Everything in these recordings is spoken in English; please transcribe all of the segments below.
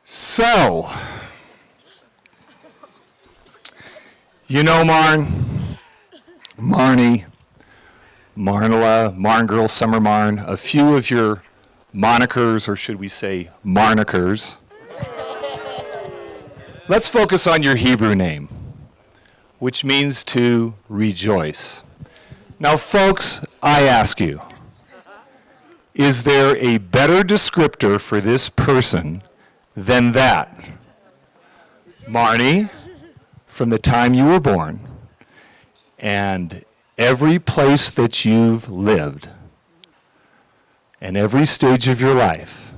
So, you know Marnie, Marnala, Marn Girl, Summer Marn, a few of your monikers, or should we say Marnikers. Let's focus on your Hebrew name, which means to rejoice. Now, folks, I ask you, is there a better descriptor for this person than that? Marnie, from the time you were born, and every place that you've lived, and every stage of your life,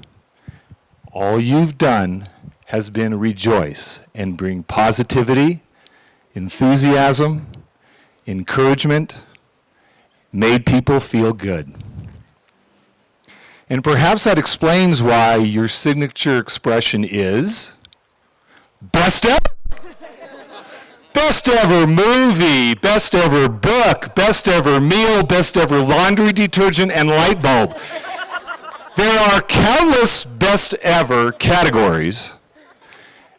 all you've done has been rejoice and bring positivity, enthusiasm, encouragement, made people feel good. And perhaps that explains why your signature expression is best ever. Best ever movie, best ever book, best ever meal, best ever laundry detergent and light bulb. There are countless best ever categories,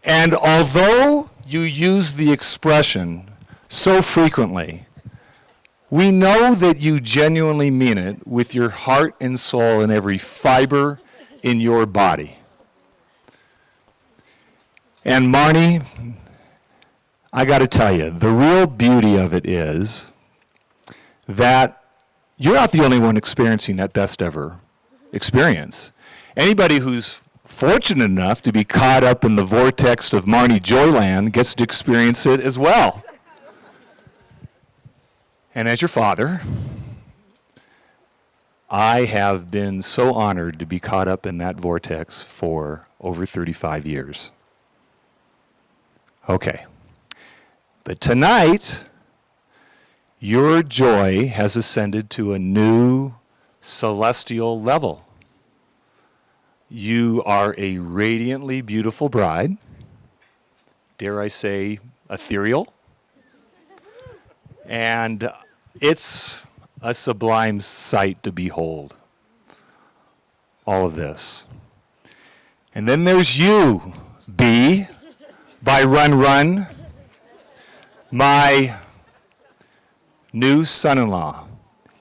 and although you use the expression so frequently, we know that you genuinely mean it with your heart and soul and every fiber in your body. And Marnie, I got to tell you, the real beauty of it is that you're not the only one experiencing that best ever experience. Anybody who's fortunate enough to be caught up in the vortex of Marnie Joyland gets to experience it as well. And as your father, I have been so honored to be caught up in that vortex for over 35 years. Okay. But tonight, your joy has ascended to a new celestial level. You are a radiantly beautiful bride, dare I say, ethereal. And it's a sublime sight to behold, all of this. And then there's you, B, by Run Run, my new son-in-law.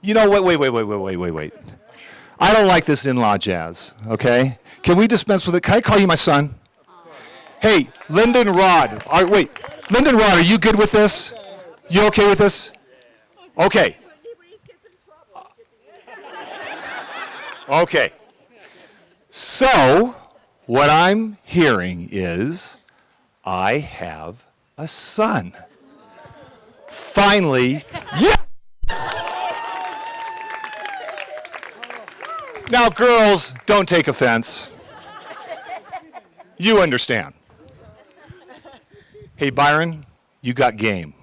You know, wait. I don't like this in-law jazz, okay? Can we dispense with it? Can I call you my son? Hey, Lyndon Rod. Lyndon Rod, are you good with this? You okay with this? Okay. Okay. So, what I'm hearing is, I have a son. Finally, yeah! Now, girls, don't take offense. You understand. Hey, Byron, you got game.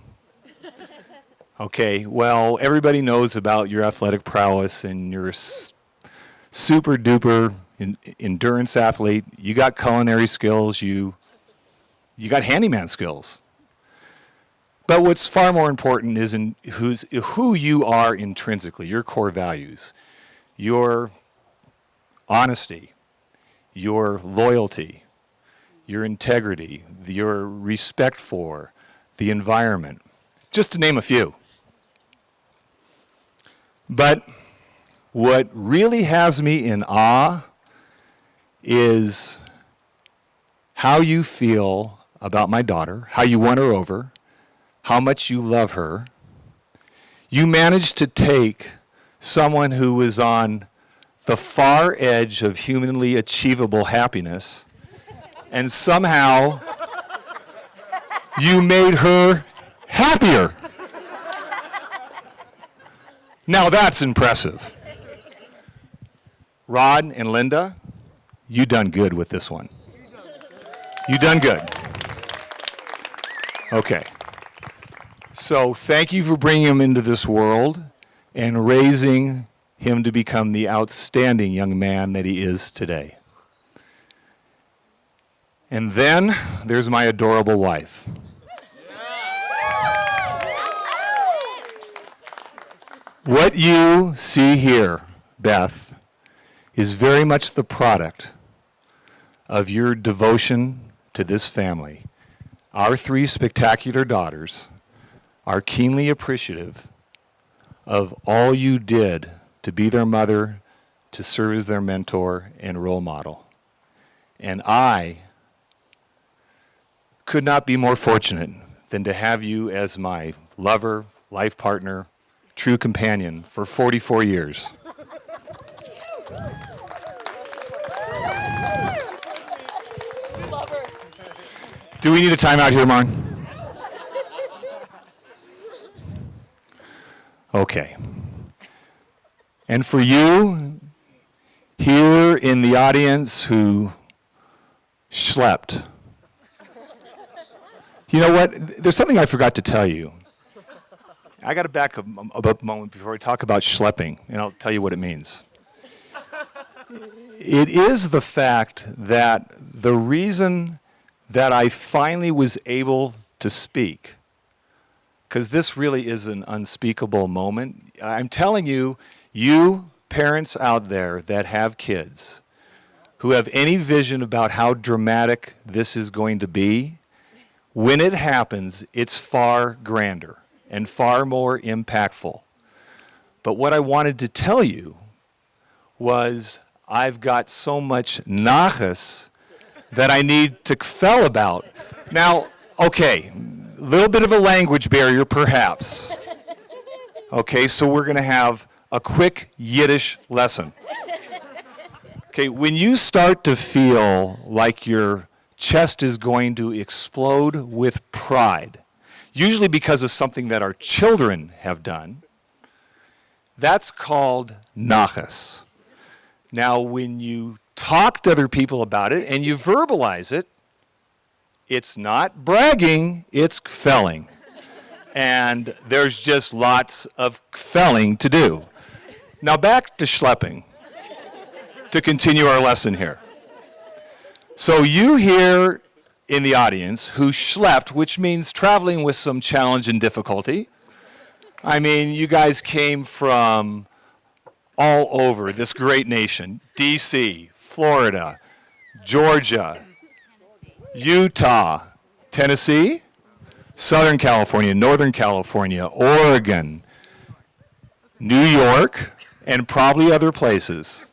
Okay, well, everybody knows about your athletic prowess and you're a super duper endurance athlete. You got culinary skills. You got handyman skills. But what's far more important is who you are intrinsically, your core values, your honesty, your loyalty, your integrity, your respect for the environment, just to name a few. But what really has me in awe is how you feel about my daughter, how you won her over, how much you love her. You managed to take someone who was on the far edge of humanly achievable happiness, and somehow you made her happier. Now that's impressive. Rod and Linda, you done good with this one. You done good. Okay. So thank you for bringing him into this world and raising him to become the outstanding young man that he is today. And then there's my adorable wife. What you see here, Beth, is very much the product of your devotion to this family. Our three spectacular daughters are keenly appreciative of all you did to be their mother, to serve as their mentor and role model. And I could not be more fortunate than to have you as my lover, life partner, true companion for 44 years. Do we need a timeout here, Marn? Okay. And for you here in the audience who schlepped, you know what? There's something I forgot to tell you. I got to back up a moment before I talk about schlepping, and I'll tell you what it means. It is the fact that the reason that I finally was able to speak, because this really is an unspeakable moment. I'm telling you, you parents out there that have kids who have any vision about how dramatic this is going to be, when it happens, it's far grander and far more impactful. But what I wanted to tell you was I've got so much nachas that I need to fell about. Now, okay, a little bit of a language barrier perhaps. Okay, so we're going to have a quick Yiddish lesson. Okay, when you start to feel like your chest is going to explode with pride, usually because of something that our children have done, that's called nachas. Now, when you talk to other people about it and you verbalize it, it's not bragging, it's felling. And there's just lots of felling to do. Now back to schlepping, to continue our lesson here. So you here in the audience who schlepped, which means traveling with some challenge and difficulty. I mean, you guys came from all over this great nation, D.C., Florida, Georgia, Utah, Tennessee, Southern California, Northern California, Oregon, New York, and probably other places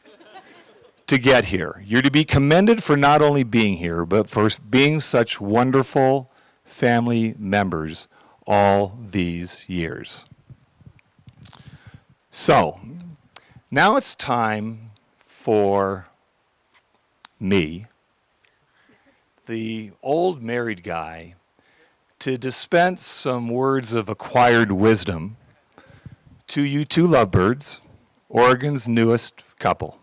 to get here. You're to be commended for not only being here, but for being such wonderful family members all these years. So, now it's time for me, the old married guy, to dispense some words of acquired wisdom to you two lovebirds, Oregon's newest couple.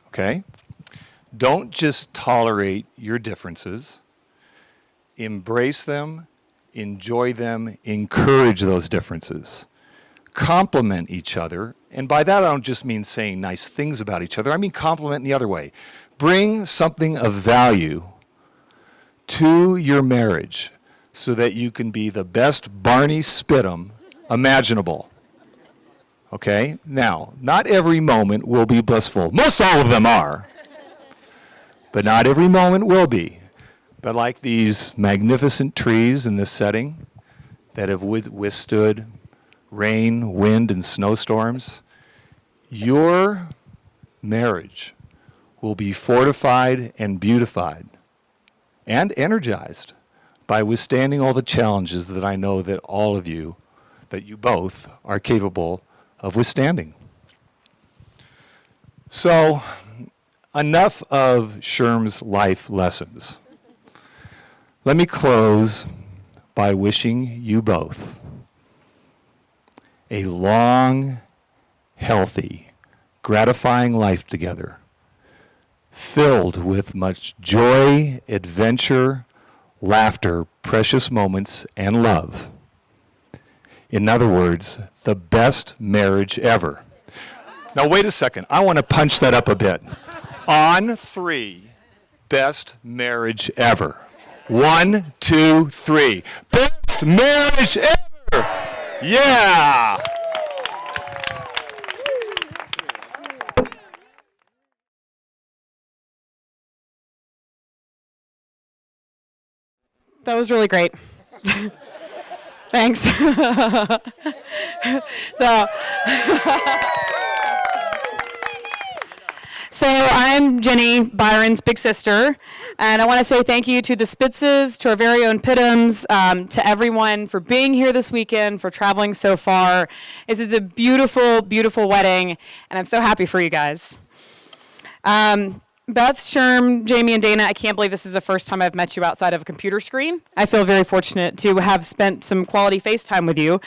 Okay? Don't just tolerate your differences. Embrace them, enjoy them, encourage those differences. Compliment each other, and by that I don't just mean saying nice things about each other, I mean compliment in the other way. Bring something of value to your marriage so that you can be the best Barney Spittam imaginable. Okay? Now, not every moment will be blissful. Most all of them are. But not every moment will be. But like these magnificent trees in this setting that have withstood rain, wind, and snowstorms, your marriage will be fortified and beautified and energized by withstanding all the challenges that I know that all of you, that you both are capable of withstanding. So, enough of Sherm's life lessons. Let me close by wishing you both a long, healthy, gratifying life together, filled with much joy, adventure, laughter, precious moments, and love. In other words, the best marriage ever. Now wait a second, I want to punch that up a bit. On 3, best marriage ever. 1, 2, 3. Best marriage ever! Yeah! That was really great. Thanks. so, so I'm Jenny, Byron's big sister, and I want to say thank you to the Spitzes, to our very own Pittams, to everyone for being here this weekend, for traveling so far. This is a beautiful, beautiful wedding, and I'm so happy for you guys. Beth, Sherm, Jamie, and Dana, I can't believe this is the first time I've met you outside of a computer screen. I feel very fortunate to have spent some quality FaceTime with you.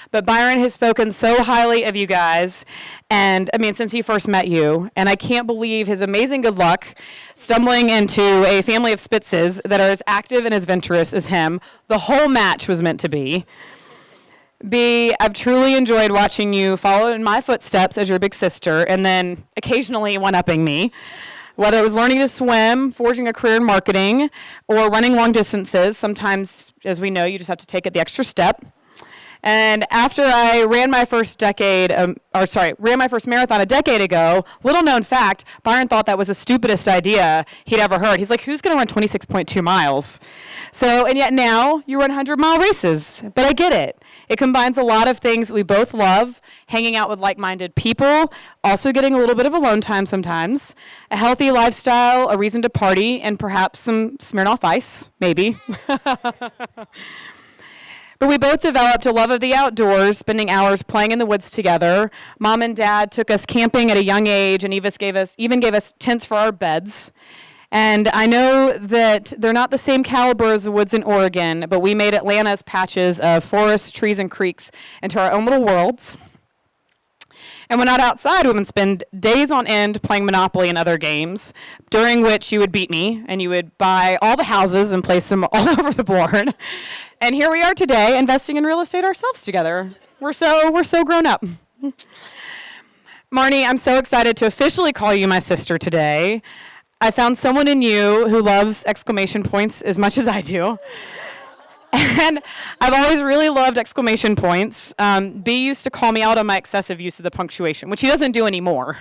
But Byron has spoken so highly of you guys, and I mean, since he first met you, and I can't believe his amazing good luck stumbling into a family of Spitzes that are as active and as venturous as him. The whole match was meant to be. B, I've truly enjoyed watching you follow in my footsteps as your big sister, and then occasionally one-upping me. Whether it was learning to swim, forging a career in marketing, or running long distances, sometimes, as we know, you just have to take it the extra step. And after I ran my first marathon a decade ago, little known fact, Byron thought that was the stupidest idea he'd ever heard. He's like, who's going to run 26.2 miles? So, and yet now you run 100-mile races. But I get it. It combines a lot of things we both love, hanging out with like-minded people, also getting a little bit of alone time sometimes, a healthy lifestyle, a reason to party, and perhaps some Smirnoff Ice, maybe. But we both developed a love of the outdoors, spending hours playing in the woods together. Mom and Dad took us camping at a young age and even gave us tents for our beds. And I know that they're not the same caliber as the woods in Oregon, but we made Atlanta's patches of forests, trees, and creeks into our own little worlds. And when not outside, we would spend days on end playing Monopoly and other games, during which you would beat me, and you would buy all the houses and place them all over the board. And here we are today, investing in real estate ourselves together. We're so grown up. Marnie, I'm so excited to officially call you my sister today. I found someone in you who loves exclamation points as much as I do. And I've always really loved exclamation points. B used to call me out on my excessive use of the punctuation, which he doesn't do anymore.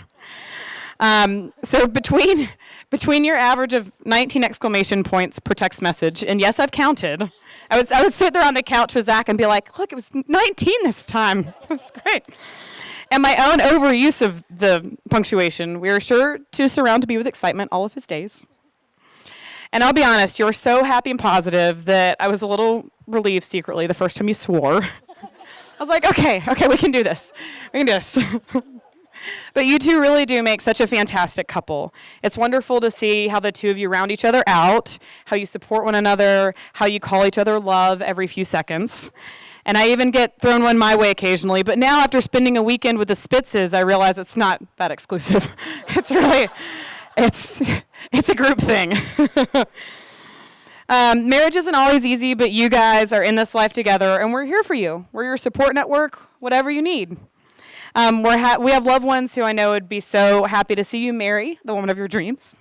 So between your average of 19 exclamation points per text message, and yes, I've counted, I would sit there on the couch with Zach and be like, look, it was 19 this time. It was great. And my own overuse of the punctuation, we are sure to surround me with excitement all of his days. And I'll be honest, you were so happy and positive that I was a little relieved secretly the first time you swore. I was like, okay, we can do this. We can do this. But you two really do make such a fantastic couple. It's wonderful to see how the two of you round each other out, how you support one another, how you call each other love every few seconds. And I even get thrown one my way occasionally. But now after spending a weekend with the Spitzes, I realize it's not that exclusive. It's a group thing. Marriage isn't always easy, but you guys are in this life together, and we're here for you. We're your support network, whatever you need. We have loved ones who I know would be so happy to see you marry the woman of your dreams.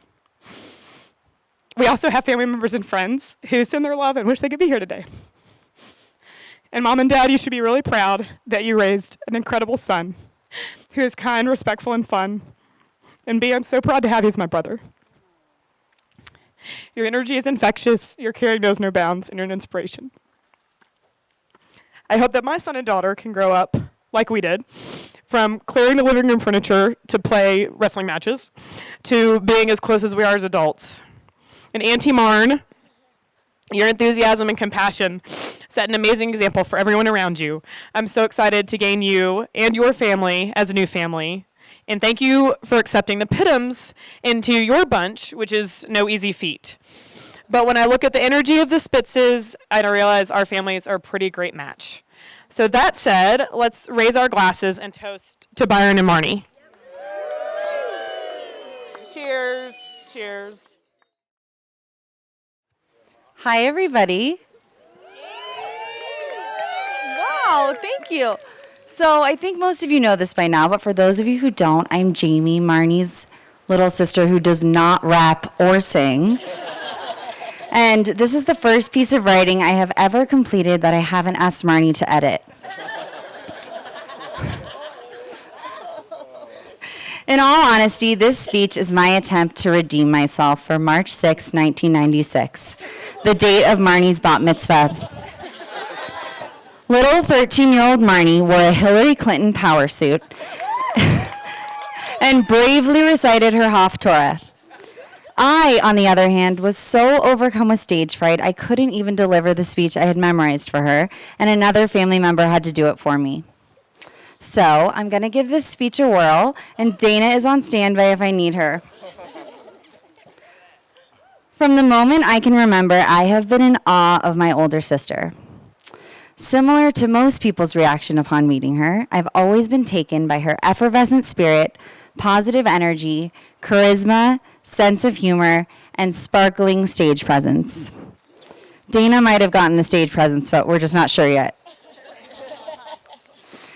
We also have family members and friends who send their love and wish they could be here today. And Mom and Dad, you should be really proud that you raised an incredible son who is kind, respectful, and fun. And B, I'm so proud to have you as my brother. Your energy is infectious, your caring knows no bounds, and you're an inspiration. I hope that my son and daughter can grow up like we did, from clearing the living room furniture to play wrestling matches, to being as close as we are as adults. And Auntie Marn, your enthusiasm and compassion set an amazing example for everyone around you. I'm so excited to gain you and your family as a new family. And thank you for accepting the Pittams into your bunch, which is no easy feat. But when I look at the energy of the Spitzes, I realize our families are a pretty great match. So that said, let's raise our glasses and toast to Byron and Marnie. Cheers. Cheers. Hi, everybody. Wow, thank you. So I think most of you know this by now, but for those of you who don't, I'm Jamie, Marnie's little sister who does not rap or sing. And this is the first piece of writing I have ever completed that I haven't asked Marnie to edit. In all honesty, this speech is my attempt to redeem myself for March 6, 1996. the date of Marnie's bat mitzvah. Little 13-year-old Marnie wore a Hillary Clinton power suit and bravely recited her Haftorah. I, on the other hand, was so overcome with stage fright I couldn't even deliver the speech I had memorized for her, and another family member had to do it for me. So I'm going to give this speech a whirl, and Dana is on standby if I need her. From the moment I can remember, I have been in awe of my older sister. Similar to most people's reaction upon meeting her, I've always been taken by her effervescent spirit, positive energy, charisma, sense of humor, and sparkling stage presence. Dana might have gotten the stage presence, but we're just not sure yet.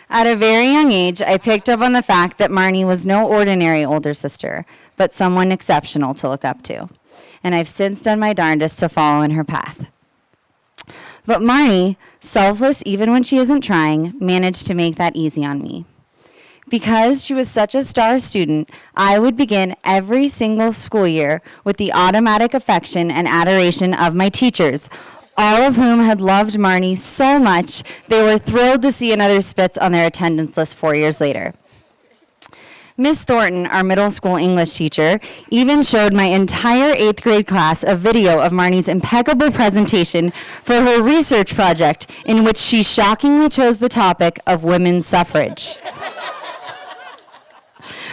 At a very young age, I picked up on the fact that Marnie was no ordinary older sister, but someone exceptional to look up to. And I've since done my darndest to follow in her path. But Marnie, selfless even when she isn't trying, managed to make that easy on me. Because she was such a star student, I would begin every single school year with the automatic affection and adoration of my teachers, all of whom had loved Marnie so much they were thrilled to see another Spitz on their attendance list 4 years later. Miss Thornton, our middle school English teacher, even showed my entire 8th grade class a video of Marnie's impeccable presentation for her research project, in which she shockingly chose the topic of women's suffrage.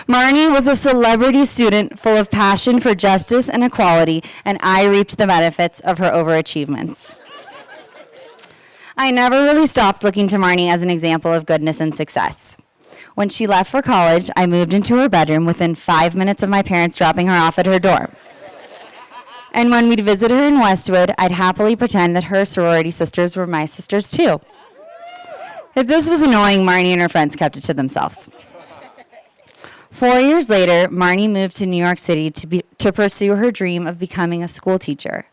Marnie was a celebrity student full of passion for justice and equality, and I reaped the benefits of her overachievements. I never really stopped looking to Marnie as an example of goodness and success. When she left for college, I moved into her bedroom within 5 minutes of my parents dropping her off at her door. And when we'd visit her in Westwood, I'd happily pretend that her sorority sisters were my sisters too. If this was annoying, Marnie and her friends kept it to themselves. 4 years later, Marnie moved to New York City to pursue her dream of becoming a school teacher.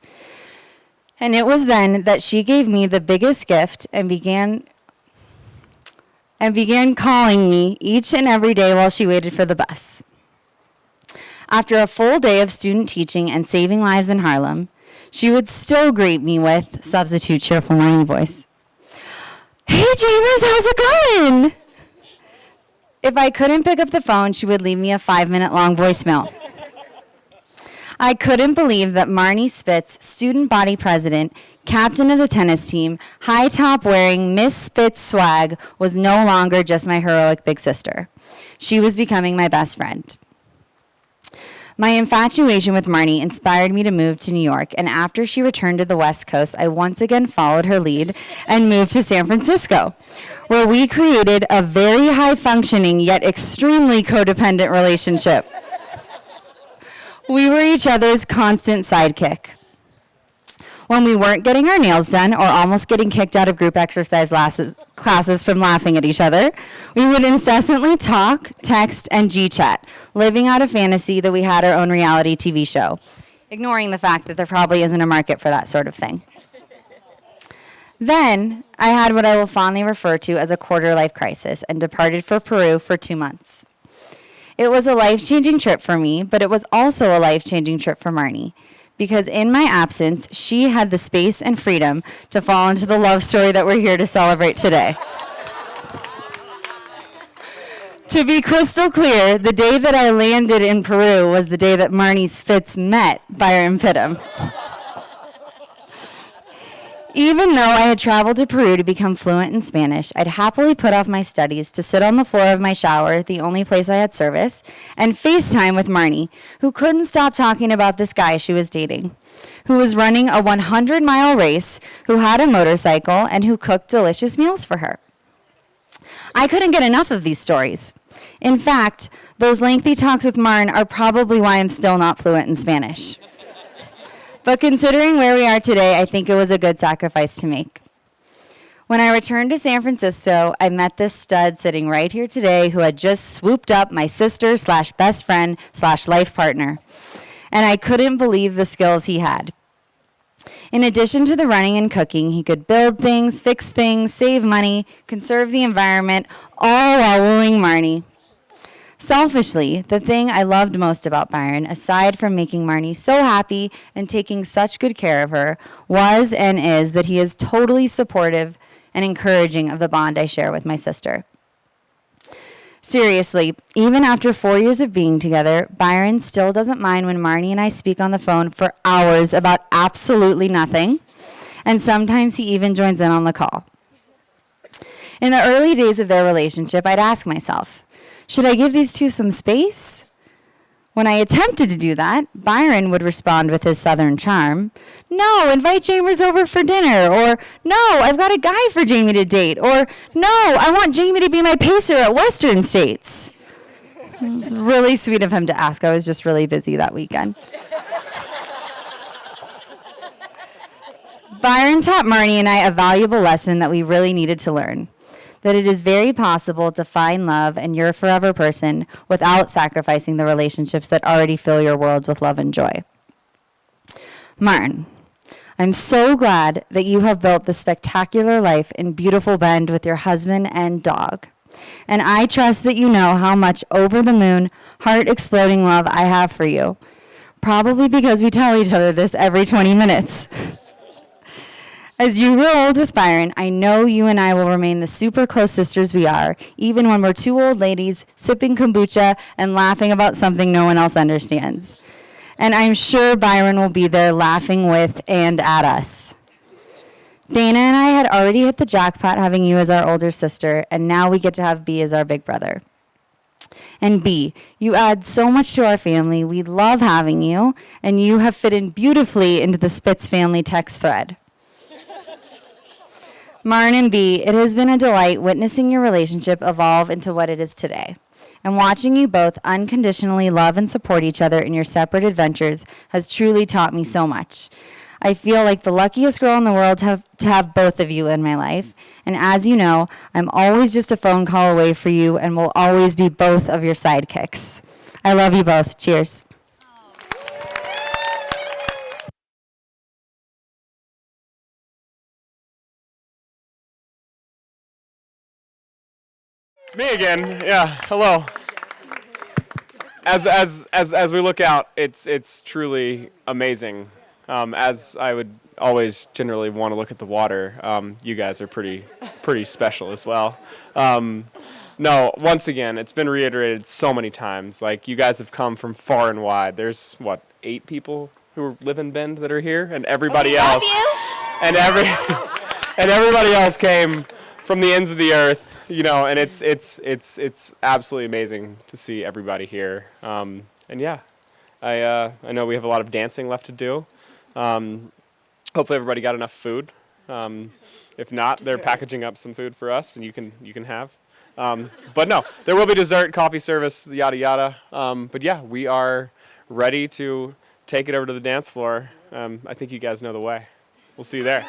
And it was then that she gave me the biggest gift and began calling me each and every day while she waited for the bus. After a full day of student teaching and saving lives in Harlem, she would still greet me with substitute cheerful Marnie voice. "Hey, Jamers, how's it going?" If I couldn't pick up the phone, she would leave me a 5-minute long voicemail. I couldn't believe that Marnie Spitz, student body president, captain of the tennis team, high top wearing Miss Spitz swag, was no longer just my heroic big sister. She was becoming my best friend. My infatuation with Marnie inspired me to move to New York, and after she returned to the West Coast, I once again followed her lead and moved to San Francisco, where we created a very high-functioning yet extremely codependent relationship. We were each other's constant sidekick. When we weren't getting our nails done or almost getting kicked out of group exercise classes from laughing at each other, we would incessantly talk, text, and G-chat, living out a fantasy that we had our own reality TV show, ignoring the fact that there probably isn't a market for that sort of thing. Then, I had what I will fondly refer to as a quarter-life crisis and departed for Peru for 2 months. It was a life-changing trip for me, but it was also a life-changing trip for Marnie, because in my absence, she had the space and freedom to fall into the love story that we're here to celebrate today. To be crystal clear, the day that I landed in Peru was the day that Marnie Spitz met Byron Spittam. Even though I had traveled to Peru to become fluent in Spanish, I'd happily put off my studies to sit on the floor of my shower, the only place I had service, and FaceTime with Marnie, who couldn't stop talking about this guy she was dating, who was running a 100-mile race, who had a motorcycle, and who cooked delicious meals for her. I couldn't get enough of these stories. In fact, those lengthy talks with Marn are probably why I'm still not fluent in Spanish. But considering where we are today, I think it was a good sacrifice to make. When I returned to San Francisco, I met this stud sitting right here today who had just swooped up my sister/best friend/life partner. And I couldn't believe the skills he had. In addition to the running and cooking, he could build things, fix things, save money, conserve the environment, all while wooing Marnie. Selfishly, the thing I loved most about Byron, aside from making Marnie so happy and taking such good care of her, was and is that he is totally supportive and encouraging of the bond I share with my sister. Seriously, even after 4 years of being together, Byron still doesn't mind when Marnie and I speak on the phone for hours about absolutely nothing, and sometimes he even joins in on the call. In the early days of their relationship, I'd ask myself, should I give these two some space? When I attempted to do that, Byron would respond with his southern charm, no, invite Chambers over for dinner, or no, I've got a guy for Jamie to date, or no, I want Jamie to be my pacer at Western States. It was really sweet of him to ask. I was just really busy that weekend. Byron taught Marnie and I a valuable lesson that we really needed to learn. That it is very possible to find love and your forever person without sacrificing the relationships that already fill your world with love and joy. Martin, I'm so glad that you have built this spectacular life in beautiful Bend with your husband and dog. And I trust that you know how much over-the-moon, heart-exploding love I have for you. Probably because we tell each other this every 20 minutes. As you grow old with Byron, I know you and I will remain the super close sisters we are, even when we're two old ladies sipping kombucha and laughing about something no one else understands. And I'm sure Byron will be there laughing with and at us. Dana and I had already hit the jackpot having you as our older sister, and now we get to have B as our big brother. And B, you add so much to our family. We love having you, and you have fit in beautifully into the Spitz family text thread. Marn and B, it has been a delight witnessing your relationship evolve into what it is today. And watching you both unconditionally love and support each other in your separate adventures has truly taught me so much. I feel like the luckiest girl in the world to have both of you in my life. And as you know, I'm always just a phone call away for you and will always be both of your sidekicks. I love you both. Cheers. It's me again. Yeah. Hello. As we look out, it's truly amazing. As I would always generally want to look at the water, you guys are pretty special as well. No, once again, it's been reiterated so many times. Like, you guys have come from far and wide. There's 8 people who live in Bend that are here, and everybody else, and everybody else came from the ends of the earth. You know, and it's absolutely amazing to see everybody here. And yeah, I know we have a lot of dancing left to do. Hopefully everybody got enough food. If not, they're packaging up some food for us, and you can have. But no, there will be dessert, coffee service, yada yada. But yeah, we are ready to take it over to the dance floor. I think you guys know the way. We'll see you there.